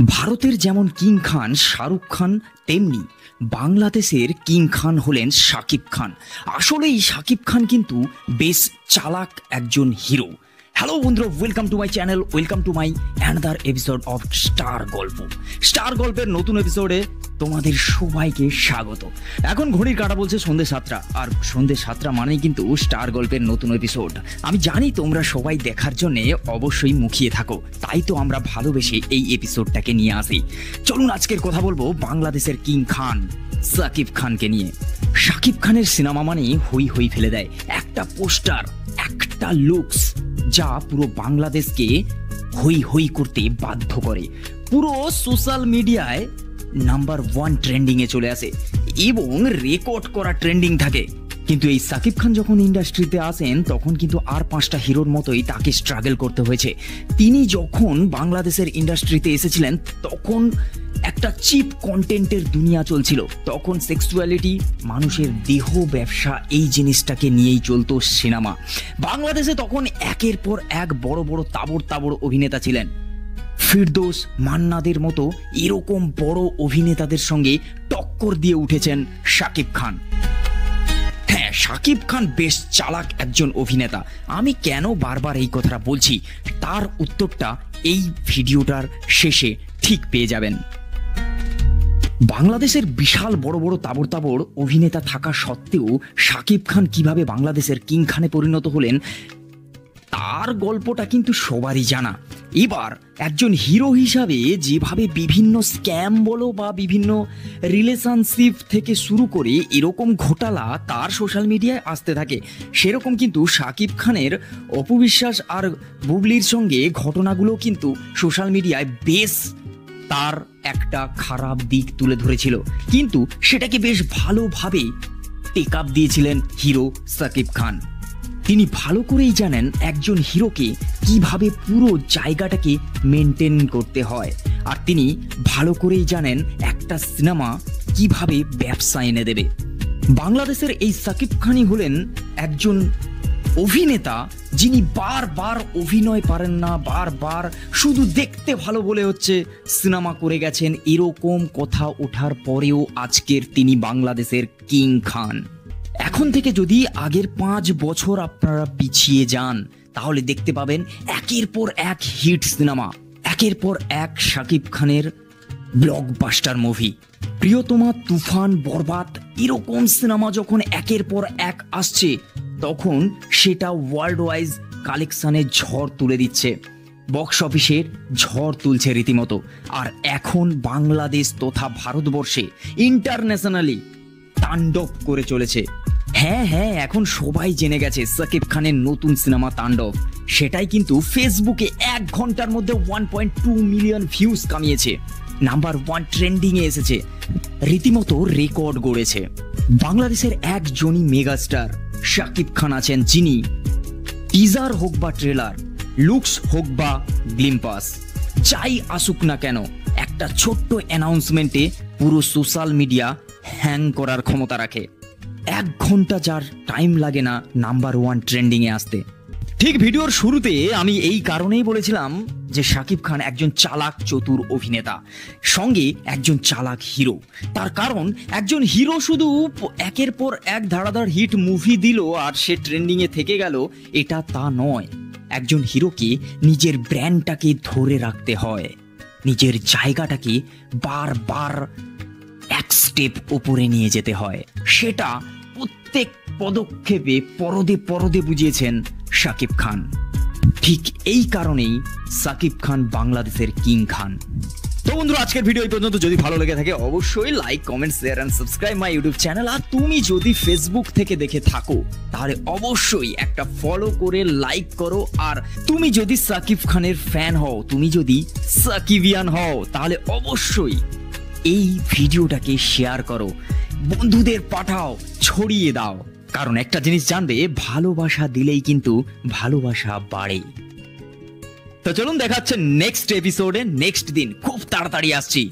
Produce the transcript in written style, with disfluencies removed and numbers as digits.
ভারতের যেমন কিং খান শাহরুখ খান, তেমনি বাংলাদেশের কিং খান হলেন শাকিব খান। আসলে এই শাকিব খান কিন্তু বেশ চালাক একজন হিরো। হ্যালো বন্ধুরা, welcome to my channel, welcome to my another episode of star গল্প। স্টার গল্পের নতুন এপিসোডে তোমাদের সবাইকে স্বাগত। এখন ঘড়ির কাঁটা বলছে সন্ধ্যে 7টা, আর সন্ধ্যে 7টা মানেই কিন্তু স্টার গল্পের নতুন এপিসোড। আমি জানি তোমরা সবাই দেখার জন্য অবশ্যই মুখিয়ে থাকো, তাই তো আমরা ভালোবেসে এই এপিসোডটাকে নিয়ে আসি। চলুন আজকের কথা বলবো বাংলাদেশের কিং খান শাকিব খানকে নিয়ে। শাকিব খানের সিনেমা মানে হই হই ফেলে দেয়। একটা পোস্টার, একটা লুকস যা পুরো বাংলাদেশকে হই হই করতে বাধ্য করে। পুরো সোশ্যাল মিডিয়ায় নাম্বার 1 ট্রেন্ডিং এ চলে আসে এবং রেকর্ড করা ট্রেন্ডিং থাকে। কিন্তু এই শাকিব খান যখন ইন্ডাস্ট্রিতে আসেন তখন কিন্তু আর 5টা হিরোর মতোই তাকে স্ট্রাগল করতে হয়েছে। তিনি যখন বাংলাদেশের ইন্ডাস্ট্রিতে এসেছিলেন তখন একটা চিপ কন্টেন্টের দুনিয়া চলছিল। তখন সেক্সুয়ালিটি, মানুষের দেহ ব্যবসা, এই জিনিসটাকে নিয়েই চলতো সিনেমা। বাংলাদেশে তখন একের পর এক বড় বড় তাবড় তাবড় অভিনেতা ছিলেন। ফিরদৌস, মান্নাদের মতো এরকম বড় অভিনেতাদের সঙ্গে টক্কর দিয়ে উঠেছেন শাকিব খান। হ্যাঁ, শাকিব খান বেশ চালাক একজন অভিনেতা। আমি কেন বারবার এই কথাটা বলছি তার উত্তরটা এই ভিডিওটার শেষে ঠিক পেয়ে যাবেন। বাংলাদেশের বিশাল বড় বড় তাবড় তাবড় অভিনেতা থাকা সত্ত্বেও শাকিব খান কিভাবে বাংলাদেশের কিং খানে পরিণত হলেন তার গল্পটা কিন্তু সবারই জানা। এবার একজন হিরো হিসাবে যেভাবে বিভিন্ন স্ক্যাম বলো বা বিভিন্ন রিলেশনশিপ থেকে শুরু করে এরকম ঘোটালা তার সোশ্যাল মিডিয়ায় আসতে থাকে, সেরকম কিন্তু শাকিব খানের অপবিশ্বাস আর বুবলির সঙ্গে ঘটনাগুলো কিন্তু সোশ্যাল মিডিয়ায় বেশ তার একটা খারাপ দিক তুলে ধরেছিল, কিন্তু সেটাকে বেশ ভালোভাবে টেক আপ দিয়েছিলেন হিরো শাকিব খান। তিনি ভালো করেই জানেন একজন হিরোকে কিভাবে পুরো জায়গাটাকে মেনটেন করতে হয়, আর তিনি ভালো করেই জানেন একটা সিনেমা কিভাবে ব্যবসা এনে দেবে। বাংলাদেশের এই শাকিব খানই হলেন একজন অভিনেতা যিনি বারবার অভিনয় পারেন না, বারবার শুধু দেখতে ভালো বলে হচ্ছে সিনেমা করে গেছেন। এরকম কথা ওঠার পরেও আজকের তিনি বাংলাদেশের কিং খান। এখন থেকে যদি আগের 5 বছর আপনারা পিছিয়ে যান তাহলে দেখতে পাবেন একের পর এক হিট সিনেমা, একের পর এক শাকিব খানের ব্লকবাস্টার মুভি। প্রিয়তমা, তুফান, বরবাদ এরকম সিনেমা যখন একের পর এক আসছে তখন সেটা ওয়ার্ল্ড ওয়াইজ কালেকশনের ঝড় তুলে দিচ্ছে, বক্স অফিসের ঝড় তুলছে রীতিমতো। আর এখন বাংলাদেশ তথা ভারতবর্ষে ইন্টারন্যাশনালি তাণ্ডব করে চলেছে। হ্যাঁ, এখন সবাই জেনে গেছে শাকিব খানের নতুন সিনেমা তাণ্ডব, সেটাই কিন্তু ফেসবুকে 1 ঘন্টার মধ্যে 1.2 মিলিয়ন ভিউজ কামিয়েছে, নাম্বার 1 ট্রেন্ডিং এ এসেছে, রীতিমতো রেকর্ড গড়েছে। বাংলাদেশের একজনই মেগাস্টার শাকিব খান আছেন, যিনি টিজার হোক বা ট্রেলার, লুকস হোক বা গ্লিম্পাস, যাই আসুক না কেন একটা ছোট্ট অ্যানাউন্সমেন্টে পুরো সোশ্যাল মিডিয়া হ্যাং করার ক্ষমতা রাখে। 1 ঘন্টা যার টাইম লাগে না নাম্বার 1 ট্রেন্ডিং এ আসতে। ঠিক ভিডিওর শুরুতে আমি এই কারণেই বলেছিলাম যে শাকিব খান একজন চালাক চতুর অভিনেতা, সঙ্গে একজন চালাক হিরো। তার কারণ একজন হিরো শুধু একের পর এক ধারাধার হিট মুভি দিল আর সে ট্রেন্ডিং এ থেকে গেল, এটা তা নয়। একজন হিরোকে নিজের ব্র্যান্ডটাকে ধরে রাখতে হয়, নিজের জায়গাটাকে বারবার এক স্টেপ উপরে নিয়ে যেতে হয়। সেটা প্রত্যেক পদক্ষেপে পরদে পরদে বুঝিয়েছেন শাকিব খান। ঠিক এই কারণেই শাকিব খান বাংলাদেশের কিং খান। তো বন্ধুরা, আজকের ভিডিও এই পর্যন্ত। যদি ভালো লেগে থাকে অবশ্যই like, comment, share and subscribe my YouTube channel. আর তুমি যদি ফেসবুক থেকে দেখে থাকো তাহলে অবশ্যই একটা ফলো করে লাইক করো। আর তুমি যদি শাকিব খানের ফ্যান হও, তুমি যদি সাকিবিয়ান হও তাহলে অবশ্যই এই ভিডিওটাকে শেয়ার করো, বন্ধুদের পাঠাও, ছড়িয়ে দাও। কারণ একটা জিনিস জানবে, ভালোবাসা দিলেই কিন্তু ভালোবাসা বাড়ে। তো চলুন দেখা হচ্ছে নেক্সট এপিসোডে, নেক্সট দিন খুব তাড়াতাড়ি আসছি।